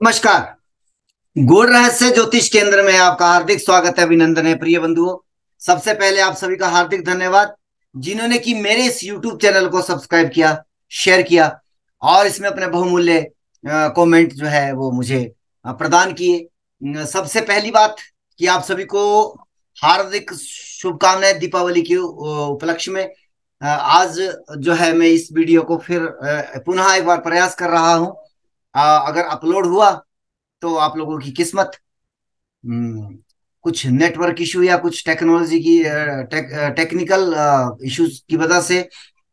नमस्कार। गूढ़ रहस्य ज्योतिष केंद्र में आपका हार्दिक स्वागत है, अभिनंदन है प्रिय बंधुओं। सबसे पहले आप सभी का हार्दिक धन्यवाद जिन्होंने कि मेरे इस YouTube चैनल को सब्सक्राइब किया, शेयर किया और इसमें अपने बहुमूल्य कमेंट जो है वो मुझे प्रदान किए। सबसे पहली बात कि आप सभी को हार्दिक शुभकामनाएं दीपावली के उपलक्ष्य में। आज जो है मैं इस वीडियो को फिर पुनः एक बार प्रयास कर रहा हूं। अगर अपलोड हुआ तो आप लोगों की किस्मत। हम्म, कुछ नेटवर्क इशू या कुछ टेक्नोलॉजी की टेक्निकल इश्यूज की वजह से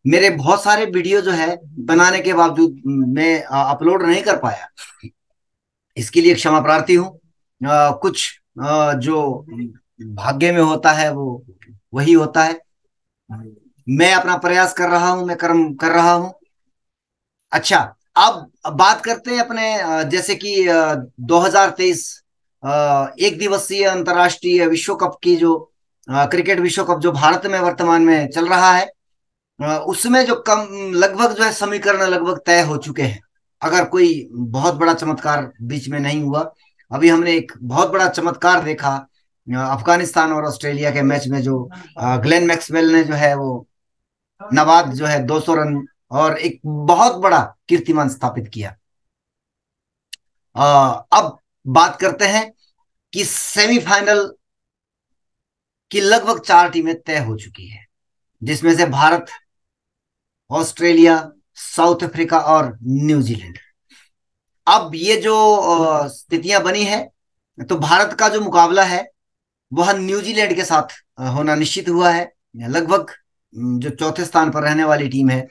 मेरे बहुत सारे वीडियो जो है बनाने के बावजूद मैं अपलोड नहीं कर पाया। इसके लिए क्षमा प्रार्थी हूँ। कुछ जो भाग्य में होता है वो वही होता है। मैं अपना प्रयास कर रहा हूँ, मैं कर्म कर रहा हूँ। अच्छा, अब बात करते हैं अपने जैसे कि 2023 एक दिवसीय अंतर्राष्ट्रीय विश्व कप की जो क्रिकेट विश्व कप जो भारत में वर्तमान में चल रहा है, उसमें जो कम लगभग जो है समीकरण लगभग तय हो चुके हैं। अगर कोई बहुत बड़ा चमत्कार बीच में नहीं हुआ। अभी हमने एक बहुत बड़ा चमत्कार देखा अफगानिस्तान और ऑस्ट्रेलिया के मैच में, जो ग्लेन मैक्सवेल ने जो है वो नवाद जो है 200 रन और एक बहुत बड़ा कीर्तिमान स्थापित किया। अब बात करते हैं कि सेमीफाइनल की लगभग 4 टीमें तय हो चुकी है, जिसमें से भारत, ऑस्ट्रेलिया, साउथ अफ्रीका और न्यूजीलैंड। अब ये जो स्थितियां बनी है, तो भारत का जो मुकाबला है वह न्यूजीलैंड के साथ होना निश्चित हुआ है। लगभग जो चौथे स्थान पर रहने वाली टीम है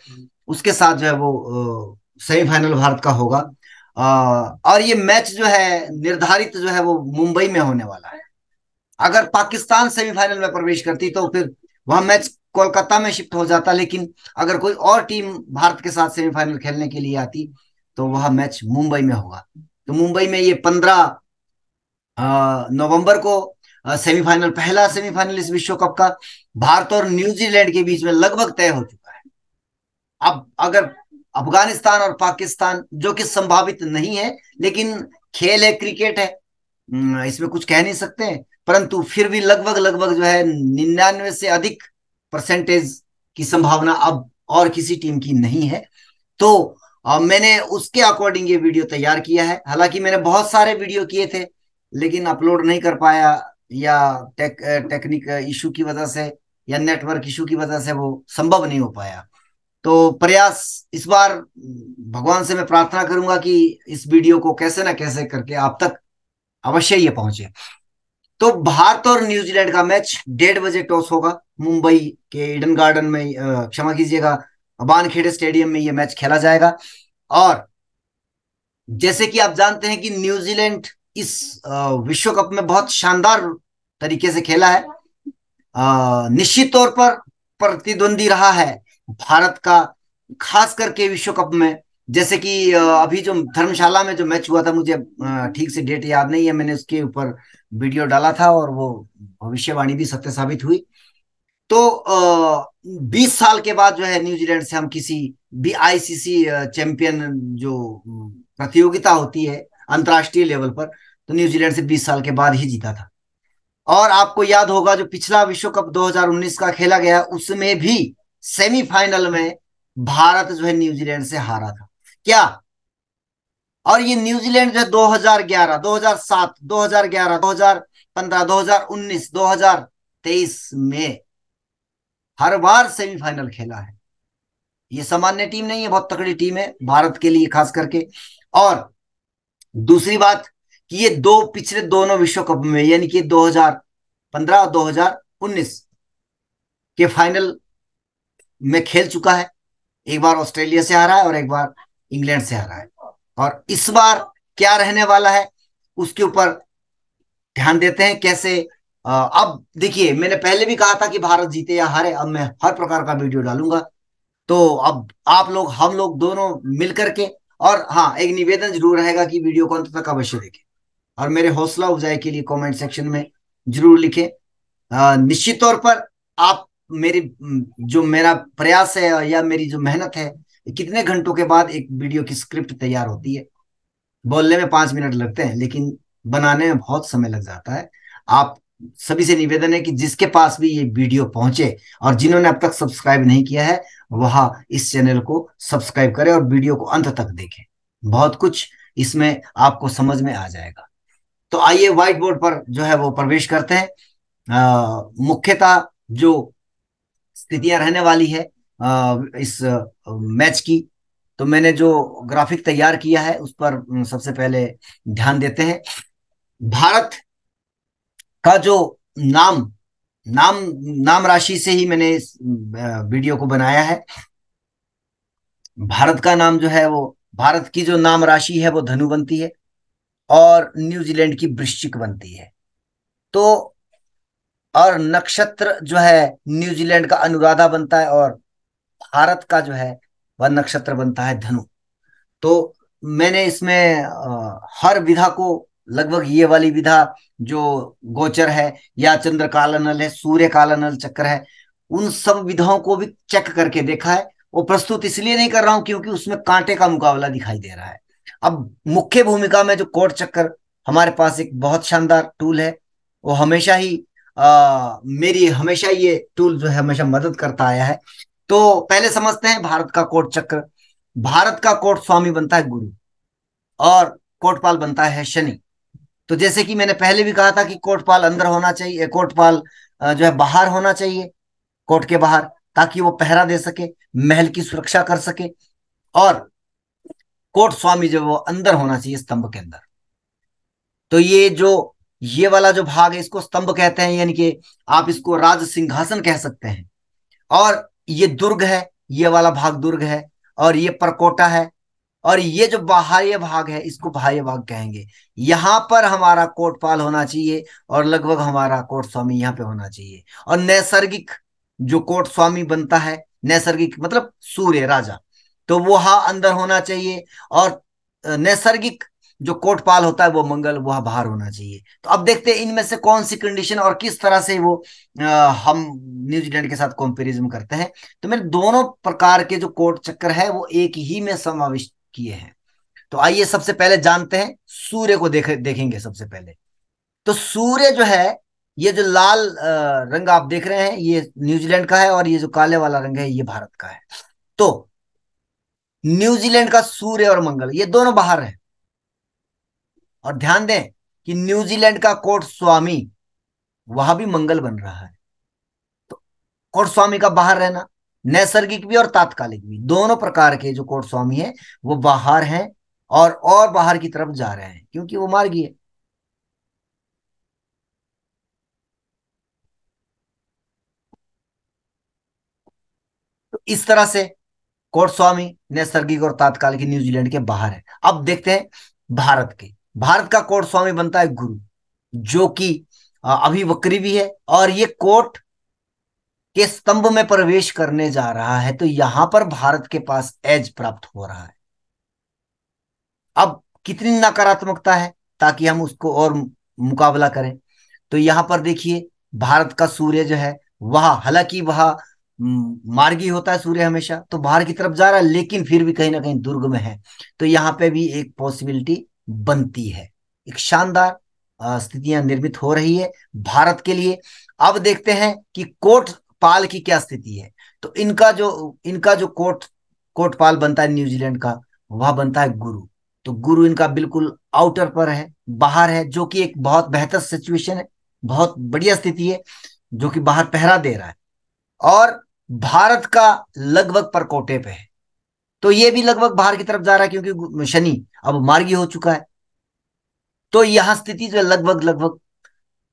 उसके साथ जो है वो सेमीफाइनल भारत का होगा। और ये मैच जो है निर्धारित जो है वो मुंबई में होने वाला है। अगर पाकिस्तान सेमीफाइनल में प्रवेश करती तो फिर वह मैच कोलकाता में शिफ्ट हो जाता, लेकिन अगर कोई और टीम भारत के साथ सेमीफाइनल खेलने के लिए आती तो वह मैच मुंबई में होगा। तो मुंबई में ये 15 नवंबर को सेमीफाइनल, पहला सेमीफाइनल इस विश्व कप का भारत और न्यूजीलैंड के बीच में लगभग तय हो चुका है। अब अगर अफगानिस्तान और पाकिस्तान, जो कि संभावित नहीं है लेकिन खेल है, क्रिकेट है, इसमें कुछ कह नहीं सकते, परंतु फिर भी लगभग लगभग जो है 99 से अधिक परसेंटेज की संभावना अब और किसी टीम की नहीं है। तो मैंने उसके अकॉर्डिंग ये वीडियो तैयार किया है। हालांकि मैंने बहुत सारे वीडियो किए थे लेकिन अपलोड नहीं कर पाया, या टेक्निक इशू की वजह से या नेटवर्क इशू की वजह से वो संभव नहीं हो पाया। तो प्रयास इस बार भगवान से मैं प्रार्थना करूंगा कि इस वीडियो को कैसे ना कैसे करके आप तक अवश्य ये पहुंचे। तो भारत और न्यूजीलैंड का मैच 1:30 बजे टॉस होगा। मुंबई के ईडन गार्डन में, क्षमा कीजिएगा, वानखेड़े स्टेडियम में ये मैच खेला जाएगा। और जैसे कि आप जानते हैं कि न्यूजीलैंड इस विश्व कप में बहुत शानदार तरीके से खेला है। निश्चित तौर पर प्रतिद्वंदी रहा है भारत का, खास करके विश्व कप में। जैसे कि अभी जो धर्मशाला में जो मैच हुआ था, मुझे ठीक से डेट याद नहीं है, मैंने उसके ऊपर वीडियो डाला था और वो भविष्यवाणी भी सत्य साबित हुई। तो 20 साल के बाद जो है न्यूजीलैंड से हम किसी भी आईसीसी चैंपियन जो प्रतियोगिता होती है अंतर्राष्ट्रीय लेवल पर, तो न्यूजीलैंड से 20 साल के बाद ही जीता था। और आपको याद होगा जो पिछला विश्व कप 2019 का खेला गया उसमें भी सेमीफाइनल में भारत जो है न्यूजीलैंड से हारा था क्या। और ये न्यूजीलैंड जो है 2011, 2007, 2011, 2015, 2019, 2023 में हर बार सेमीफाइनल खेला है। ये सामान्य टीम नहीं है, बहुत तगड़ी टीम है भारत के लिए खास करके। और दूसरी बात कि ये दो पिछले दोनों विश्व कप में, यानी कि 2015 और 2019 के फाइनल में खेल चुका है। एक बार ऑस्ट्रेलिया से हारा है और एक बार इंग्लैंड से हारा है। और इस बार क्या रहने वाला है उसके ऊपर ध्यान देते हैं कैसे। अब देखिए, मैंने पहले भी कहा था कि भारत जीते या हारे, अब मैं हर प्रकार का वीडियो डालूंगा। तो अब आप लोग, हम लोग दोनों मिलकर के, और हाँ, एक निवेदन जरूर रहेगा कि वीडियो को अंत तक अवश्य देखें और मेरे हौसला अफजाई के लिए कमेंट सेक्शन में जरूर लिखें। निश्चित तौर पर आप मेरी जो मेरा प्रयास है या मेरी जो मेहनत है, कितने घंटों के बाद एक वीडियो की स्क्रिप्ट तैयार होती है, बोलने में 5 मिनट लगते हैं, लेकिन बनाने में बहुत समय लग जाता है। आप सभी से निवेदन है कि जिसके पास भी ये वीडियो पहुंचे और जिन्होंने अब तक सब्सक्राइब नहीं किया है, वह इस चैनल को सब्सक्राइब करें और वीडियो को अंत तक देखें। बहुत कुछ इसमें आपको समझ में आ जाएगा। तो आइए व्हाइट बोर्ड पर जो है वो प्रवेश करते हैं। मुख्यतः जो स्थितियां रहने वाली है इस मैच की, तो मैंने जो ग्राफिक तैयार किया है उस पर सबसे पहले ध्यान देते हैं। भारत का जो नाम नाम नाम राशि से ही मैंने इस वीडियो को बनाया है। भारत का नाम जो है वो, भारत की जो नाम राशि है वो धनु बनती है और न्यूजीलैंड की वृश्चिक बनती है। तो और नक्षत्र जो है न्यूजीलैंड का अनुराधा बनता है और भारत का जो है वह नक्षत्र बनता है धनु। तो मैंने इसमें हर विधा को, लगभग ये वाली विधा जो गोचर है या चंद्र कालानल है, सूर्य कालानल चक्र है, उन सब विधाओं को भी चेक करके देखा है। वो प्रस्तुत इसलिए नहीं कर रहा हूं क्योंकि उसमें कांटे का मुकाबला दिखाई दे रहा है। अब मुख्य भूमिका में जो कोट चक्कर, हमारे पास एक बहुत शानदार टूल है, वो हमेशा ही मेरी हमेशा ये टूल जो है हमेशा मदद करता आया है। तो पहले समझते हैं भारत का कोट चक्र। भारत का कोट स्वामी बनता है गुरु और कोटपाल बनता है शनि। तो जैसे कि मैंने पहले भी कहा था कि कोटपाल अंदर होना चाहिए, कोटपाल जो है बाहर होना चाहिए, कोर्ट के बाहर, ताकि वो पहरा दे सके, महल की सुरक्षा कर सके। और कोट स्वामी जो वो अंदर होना चाहिए, स्तंभ के अंदर। तो ये वाला जो भाग है इसको स्तंभ कहते हैं, यानी कि आप इसको राज सिंहासन कह सकते हैं। और ये दुर्ग है, ये वाला भाग दुर्ग है, और ये परकोटा है। और ये जो बाह्य भाग है इसको बाह्य भाग कहेंगे। यहां पर हमारा कोटपाल होना चाहिए और लगभग हमारा कोट स्वामी यहाँ पे होना चाहिए। और नैसर्गिक जो कोट स्वामी बनता है, नैसर्गिक मतलब सूर्य राजा, तो वो वहां अंदर होना चाहिए। और नैसर्गिक जो कोटपाल होता है वो मंगल, वह बाहर होना चाहिए। तो अब देखते हैं इनमें से कौन सी कंडीशन और किस तरह से वो हम न्यूजीलैंड के साथ कंपैरिजन करते हैं। तो मैंने दोनों प्रकार के जो कोट चक्कर है वो एक ही में समाविष्ट किए हैं। तो आइए सबसे पहले जानते हैं, सूर्य को देखेंगे सबसे पहले। तो सूर्य जो है, ये जो लाल रंग आप देख रहे हैं ये न्यूजीलैंड का है, और ये जो काले वाला रंग है ये भारत का है। तो न्यूजीलैंड का सूर्य और मंगल ये दोनों बाहर है। और ध्यान दें कि न्यूजीलैंड का कोट स्वामी वहां भी मंगल बन रहा है। तो कोट स्वामी का बाहर रहना, नैसर्गिक भी और तात्कालिक भी, दोनों प्रकार के जो कोट स्वामी है वो बाहर हैं, और बाहर की तरफ जा रहे हैं क्योंकि वो मार्गी है। तो इस तरह से कोट स्वामी नैसर्गिक और तात्कालिक न्यूजीलैंड के बाहर है। अब देखते हैं भारत के। भारत का कोट स्वामी बनता है गुरु, जो कि अभी वक्री भी है, और ये कोट के स्तंभ में प्रवेश करने जा रहा है। तो यहां पर भारत के पास एज प्राप्त हो रहा है। अब कितनी नकारात्मकता है ताकि हम उसको और मुकाबला करें। तो यहां पर देखिए, भारत का सूर्य जो है वह, हालांकि वह मार्गी होता है सूर्य हमेशा, तो बाहर की तरफ जा रहा है, लेकिन फिर भी कहीं ना कहीं दुर्ग में है। तो यहाँ पे भी एक पॉसिबिलिटी बनती है। एक शानदार स्थितियां निर्मित हो रही है भारत के लिए। अब देखते हैं कि कोटपाल की क्या स्थिति है। तो इनका जो कोटपाल बनता है न्यूजीलैंड का, वह बनता है गुरु। तो गुरु इनका बिल्कुल आउटर पर है, बाहर है, जो कि एक बहुत बेहतर सिचुएशन है, बहुत बढ़िया स्थिति है, जो कि बाहर पहरा दे रहा है। और भारत का लगभग परकोटे पे है। तो ये भी लगभग बाहर की तरफ जा रहा है क्योंकि शनि अब मार्गी हो चुका है। तो यहां स्थिति जो है लगभग लगभग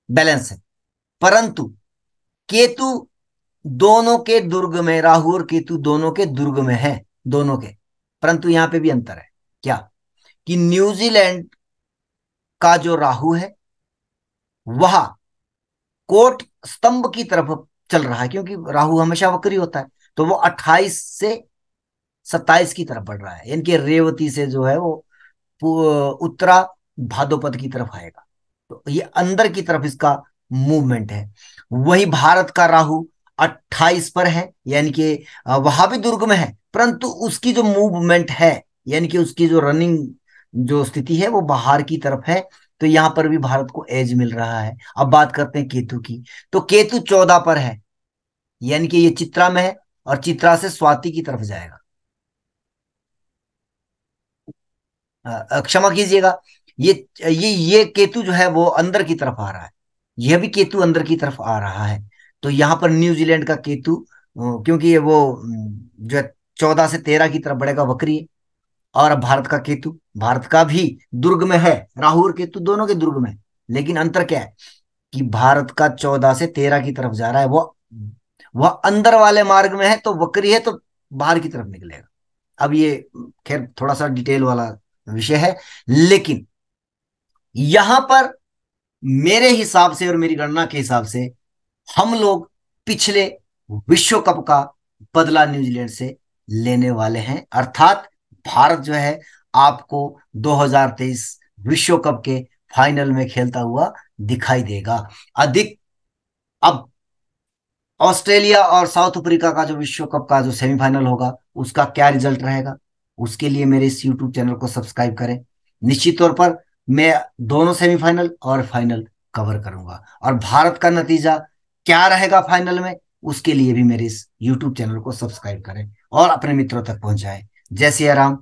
बैलेंस है। परंतु केतु दोनों के दुर्ग में, राहु और केतु दोनों के दुर्ग में है, दोनों के। परंतु यहां पे भी अंतर है, क्या कि न्यूजीलैंड का जो राहु है वह कोट स्तंभ की तरफ चल रहा है, क्योंकि राहु हमेशा वक्री होता है। तो वो 28 से 27 की तरफ बढ़ रहा है, यानी कि रेवती से जो है वो उत्तरा भाद्रपद की तरफ आएगा। तो ये अंदर की तरफ इसका मूवमेंट है। वही भारत का राहु 28 पर है, यानी कि वहां भी दुर्ग में है, परंतु उसकी जो मूवमेंट है, यानी कि उसकी जो रनिंग जो स्थिति है वो बाहर की तरफ है, तो यहाँ पर भी भारत को एज मिल रहा है। अब बात करते हैं केतु की। तो केतु 14 पर है, यानी कि ये चित्रा में है और चित्रा से स्वाति की तरफ जाएगा। क्षमा कीजिएगा, ये ये केतु जो है वो अंदर की तरफ आ रहा है, यह भी केतु अंदर की तरफ आ रहा है। तो यहाँ पर न्यूजीलैंड का केतु, क्योंकि ये वो जो है 14 से 13 की तरफ बढ़ेगा, वक्री है। और अब भारत का केतु, भारत का भी दुर्ग में है, राहु और केतु दोनों के दुर्ग में। लेकिन अंतर क्या है कि भारत का 14 से 13 की तरफ जा रहा है, वह अंदर वाले मार्ग में है, तो वक्री है, तो बाहर की तरफ निकलेगा। अब ये खैर थोड़ा सा डिटेल वाला विषय है, लेकिन यहां पर मेरे हिसाब से और मेरी गणना के हिसाब से हम लोग पिछले विश्व कप का बदला न्यूजीलैंड से लेने वाले हैं। अर्थात भारत जो है आपको 2023 विश्व कप के फाइनल में खेलता हुआ दिखाई देगा। अधिक अब ऑस्ट्रेलिया और साउथ अफ्रीका का जो विश्व कप का जो सेमीफाइनल होगा, उसका क्या रिजल्ट रहेगा, उसके लिए मेरे इस यूट्यूब चैनल को सब्सक्राइब करें। निश्चित तौर पर मैं दोनों सेमीफाइनल और फाइनल कवर करूंगा, और भारत का नतीजा क्या रहेगा फाइनल में, उसके लिए भी मेरे इस यूट्यूब चैनल को सब्सक्राइब करें और अपने मित्रों तक पहुंचाएं। जय सिया राम,